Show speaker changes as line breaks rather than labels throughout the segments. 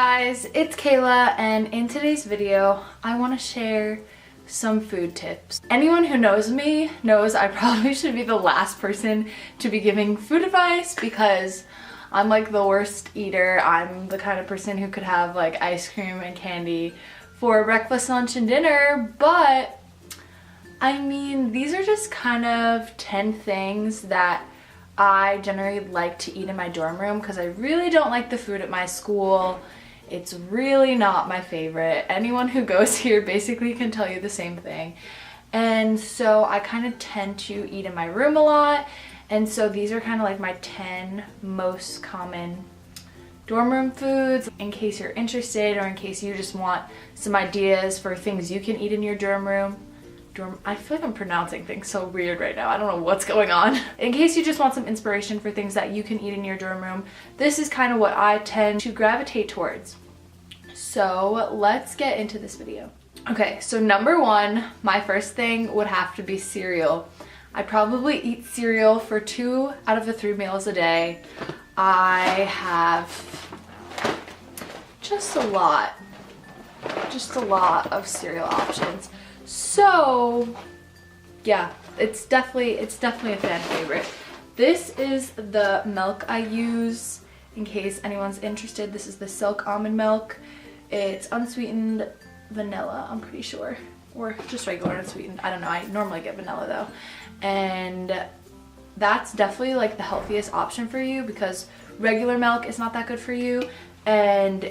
guys, it's Kayla, and in today's video I want to share some food tips. Anyone who knows me knows I probably should be the last person to be giving food advice because I'm like the worst eater. I'm the kind of person who could have like ice cream and candy for breakfast, lunch, and dinner, but I mean, these are just kind of 10 things that I generally like to eat in my dorm room because I really don't like the food at my school. It's really not my favorite. Anyone who goes here basically can tell you the same thing. And so I kind of tend to eat in my room a lot. And so these are kind of like my 10 most common dorm room foods. In case you're interested or in case you just want some ideas for things you can eat in your dorm room. I feel like I'm pronouncing things so weird right now. I don't know what's going on. In case you just want some inspiration for things that you can eat in your dorm room, this is kind of what I tend to gravitate towards. So let's get into this video. Okay, so number one, my first thing would have to be cereal. I probably eat cereal for 2 out of the 3 meals a day. I have just a lot of cereal options. So yeah, it's definitely a fan favorite. This is the milk I use in case anyone's interested. This is the Silk almond milk. It's unsweetened vanilla, I'm pretty sure, or just regular unsweetened. I don't know, I normally get vanilla though. And that's definitely like the healthiest option for you because regular milk is not that good for you, and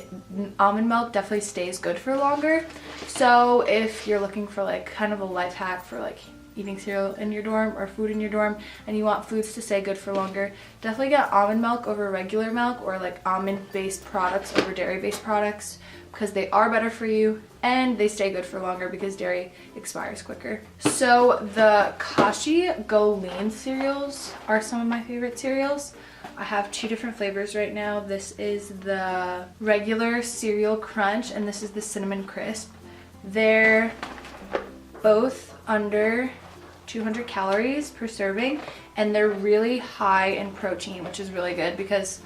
almond milk definitely stays good for longer. So if you're looking for like kind of a life hack for like eating cereal in your dorm or food in your dorm and you want foods to stay good for longer, definitely get almond milk over regular milk or like almond based products over dairy based products because they are better for you and they stay good for longer because dairy expires quicker. So the Kashi Go Lean cereals are some of my favorite cereals. I have 2 different flavors right now. This is the regular cereal crunch and this is the cinnamon crisp. They're both under 200 calories per serving and they're really high in protein, which is really good because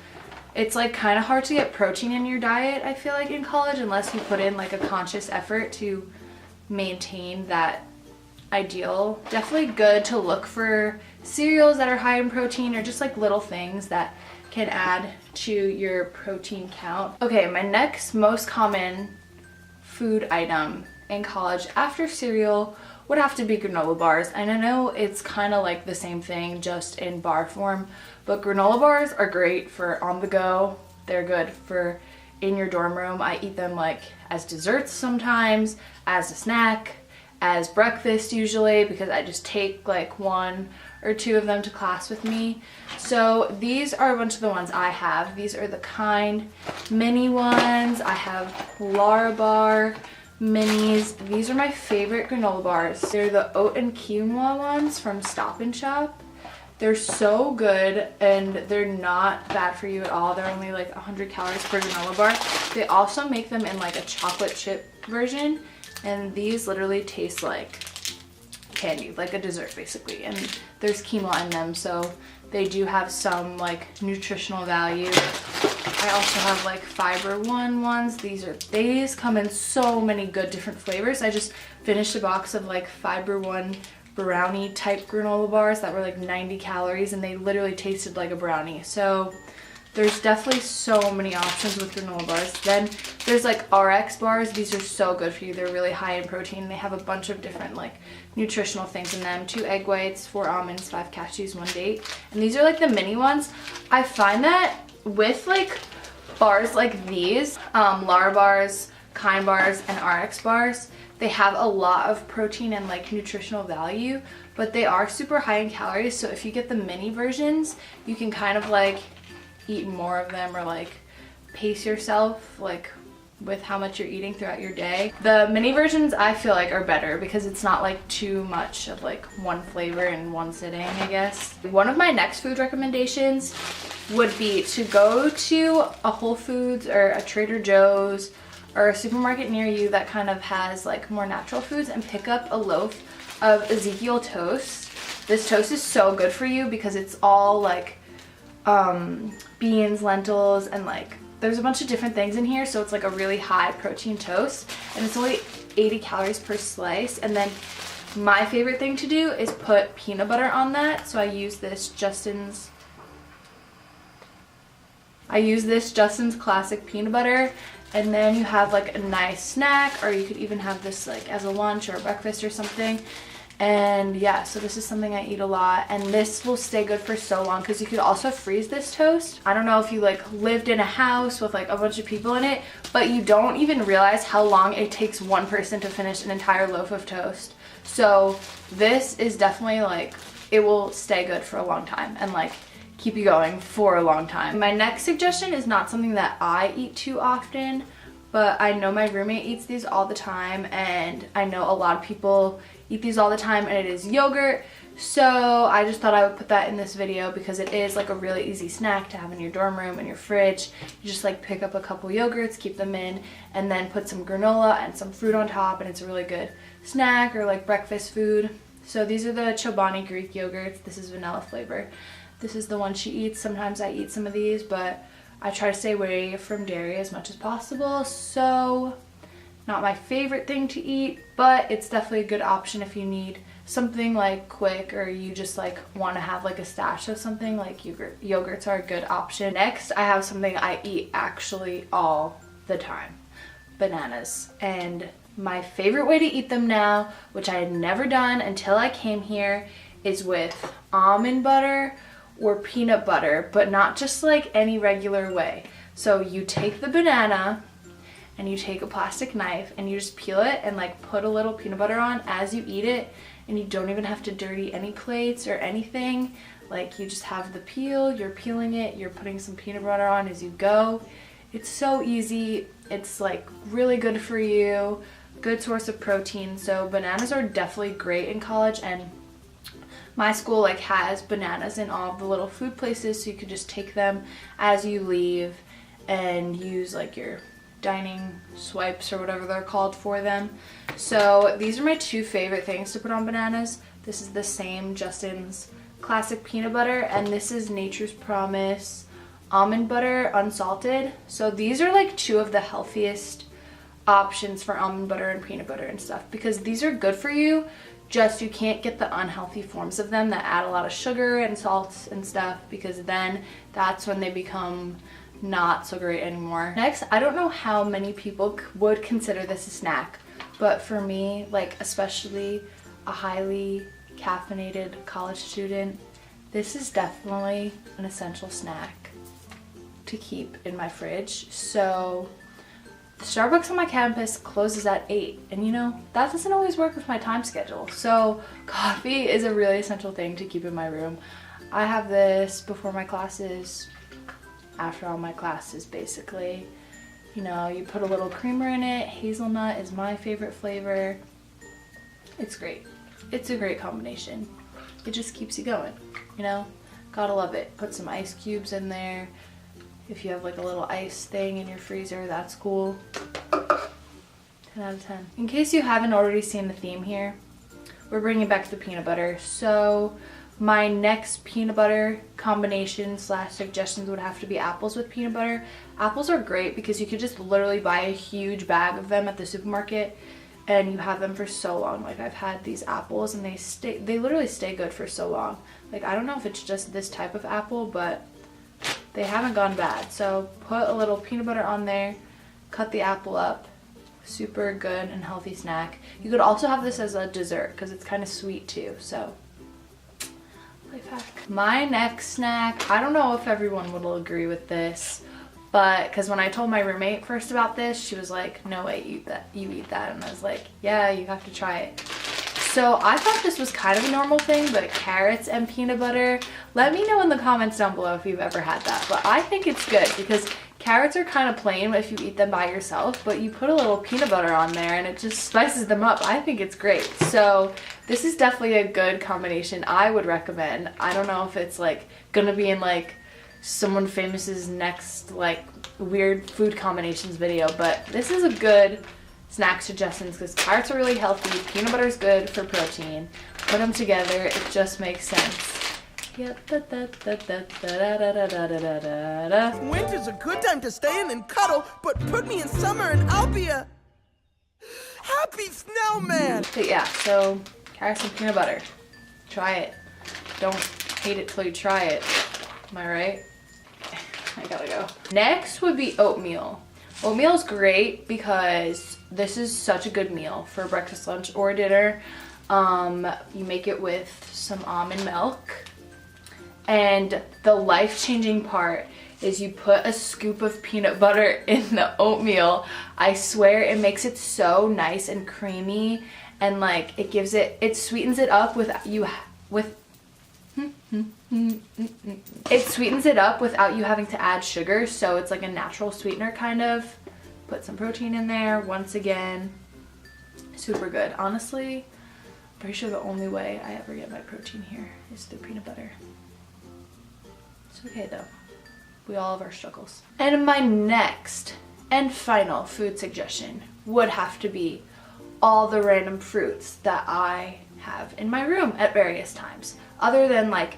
it's like kind of hard to get protein in your diet, I feel like, in college unless you put in like a conscious effort to maintain that ideal. Definitely good to look for cereals that are high in protein or just like little things that can add to your protein count. Okay, my next most common food item in college after cereal would have to be granola bars. And I know it's kind of like the same thing just in bar form, but granola bars are great for on the go. They're good for in your dorm room. I eat them like as desserts sometimes, as a snack, as breakfast usually, because I just take like 1 or 2 of them to class with me. So these are a bunch of the ones I have. These are the Kind mini ones. I have Larabar minis. These are my favorite granola bars. They're the oat and quinoa ones from Stop and Shop. They're so good and they're not bad for you at all. They're only like 100 calories per granola bar. They also make them in like a chocolate chip version, and these literally taste like candy, like a dessert basically, and there's quinoa in them, so they do have some like nutritional value. I also have like Fiber One ones. These come in so many good different flavors. I just finished a box of like Fiber One brownie type granola bars that were like 90 calories and they literally tasted like a brownie. So there's definitely so many options with granola bars. Then there's like RX bars. These are so good for you. They're really high in protein. They have a bunch of different like nutritional things in them. 2 egg whites, 4 almonds, 5 cashews, 1 date. And these are like the mini ones. I find that with like bars like these, Lara bars, Kind bars, and RX bars, they have a lot of protein and like nutritional value, but they are super high in calories. So if you get the mini versions, you can kind of like eat more of them or like pace yourself like with how much you're eating throughout your day. The mini versions I feel like are better because it's not like too much of like one flavor in one sitting, I guess. One of my next food recommendations would be to go to a Whole Foods or a Trader Joe's or a supermarket near you that kind of has like more natural foods and pick up a loaf of Ezekiel toast. This toast is so good for you because it's all like beans, lentils, and like there's a bunch of different things in here, so it's like a really high protein toast, and it's only 80 calories per slice. And then my favorite thing to do is put peanut butter on that. So I use this Justin's classic peanut butter, and then you have like a nice snack, or you could even have this like as a lunch or a breakfast or something. And yeah, so this is something I eat a lot, and this will stay good for so long because you could also freeze this toast. I don't know if you like lived in a house with like a bunch of people in it, but you don't even realize how long it takes one person to finish an entire loaf of toast. So this is definitely like, it will stay good for a long time and like keep you going for a long time. My next suggestion is not something that I eat too often, but I know my roommate eats these all the time, and I know a lot of people eat these all the time, and it is yogurt. So I just thought I would put that in this video because it is like a really easy snack to have in your dorm room, in your fridge. You just like pick up a couple yogurts, keep them in, and then put some granola and some fruit on top, and it's a really good snack or like breakfast food. So these are the Chobani Greek yogurts. This is vanilla flavor. This is the one she eats. Sometimes I eat some of these, but I try to stay away from dairy as much as possible. So not my favorite thing to eat, but it's definitely a good option if you need something like quick, or you just like want to have like a stash of something. Like yogurts are a good option. Next, I have something I eat actually all the time: bananas. And my favorite way to eat them now, which I had never done until I came here, is with almond butter or peanut butter, but not just like any regular way. So you take the banana and you take a plastic knife and you just peel it and like put a little peanut butter on as you eat it, and you don't even have to dirty any plates or anything. Like, you just have the peel, you're peeling it, you're putting some peanut butter on as you go. It's so easy. It's like really good for you, good source of protein. So bananas are definitely great in college, and my school like has bananas in all the little food places, so you could just take them as you leave and use like your dining swipes or whatever they're called for them. So these are my two favorite things to put on bananas. This is the same Justin's classic peanut butter, and this is Nature's Promise almond butter unsalted. So these are like two of the healthiest options for almond butter and peanut butter and stuff, because these are good for you, just you can't get the unhealthy forms of them that add a lot of sugar and salts and stuff, because then that's when they become not so great anymore. Next, I don't know how many people would consider this a snack, but for me, like especially a highly caffeinated college student, this is definitely an essential snack to keep in my fridge. So the Starbucks on my campus closes at 8, and you know, that doesn't always work with my time schedule. So coffee is a really essential thing to keep in my room. I have this before my classes, after all my classes basically. You know, you put a little creamer in it. Hazelnut is my favorite flavor. It's great. It's a great combination. It just keeps you going, you know? Gotta love it. Put some ice cubes in there. If you have like a little ice thing in your freezer, that's cool. 10 out of 10. In case you haven't already seen the theme here, we're bringing back the peanut butter. So my next peanut butter combination / suggestions would have to be apples with peanut butter. Apples are great because you could just literally buy a huge bag of them at the supermarket, and you have them for so long. Like, I've had these apples and they literally stay good for so long. Like, I don't know if it's just this type of apple, but they haven't gone bad. So put a little peanut butter on there, cut the apple up. Super good and healthy snack. You could also have this as a dessert because it's kind of sweet too. So life hack. My next snack, I don't know if everyone will agree with this, but because when I told my roommate first about this, she was like, no way, you eat that. And I was like, yeah, you have to try it. So I thought this was kind of a normal thing, but carrots and peanut butter. Let me know in the comments down below if you've ever had that. But I think it's good because carrots are kind of plain if you eat them by yourself, but you put a little peanut butter on there and it just spices them up. I think it's great. So this is definitely a good combination. I would recommend. I don't know if it's like gonna be in like someone famous's next like weird food combinations video, but this is a good snack suggestions because carrots are really healthy, peanut butter is good for protein. Put them together, it just makes sense.
Winter's a good time to stay in and cuddle, but put me in summer and I'll be a happy snowman.
But yeah, so carrots and peanut butter. Try it. Don't hate it till you try it. Am I right? I gotta go. Next would be oatmeal. Oatmeal is great because this is such a good meal for breakfast, lunch, or dinner. You make it with some almond milk. And the life-changing part is you put a scoop of peanut butter in the oatmeal. I swear it makes it so nice and creamy, and like it sweetens it up without you having to add sugar, so it's like a natural sweetener kind of. Put some protein in there once again. Super good. Honestly, I'm pretty sure the only way I ever get my protein here is through peanut butter. It's okay though. We all have our struggles. And my next and final food suggestion would have to be all the random fruits that I have in my room at various times, other than like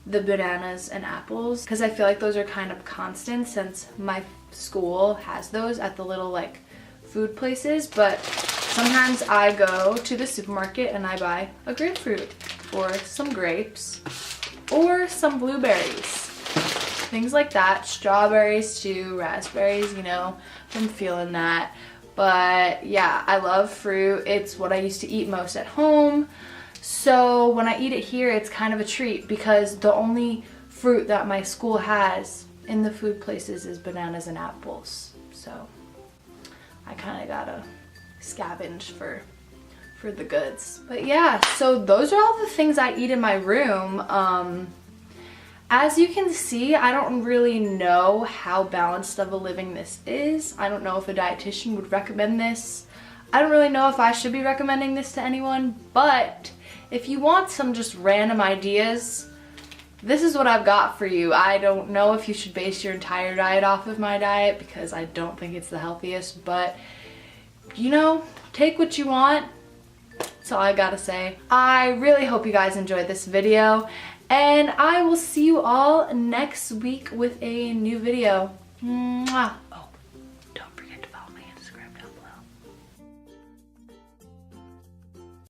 the bananas and apples, because I feel like those are kind of constant since my school has those at the little like food places. But sometimes I go to the supermarket and I buy a grapefruit or some grapes or some blueberries. Things like that. Strawberries too, raspberries, you know, I'm feeling that. But yeah, I love fruit. It's what I used to eat most at home. So when I eat it here, it's kind of a treat because the only fruit that my school has in the food places is bananas and apples. So I kind of gotta scavenge for the goods. But yeah, so those are all the things I eat in my room. As you can see, I don't really know how balanced of a living this is. I don't know if a dietitian would recommend this. I don't really know if I should be recommending this to anyone, but if you want some just random ideas, this is what I've got for you. I don't know if you should base your entire diet off of my diet because I don't think it's the healthiest, but you know, take what you want. That's all I gotta say. I really hope you guys enjoyed this video, and I will see you all next week with a new video. Mwah.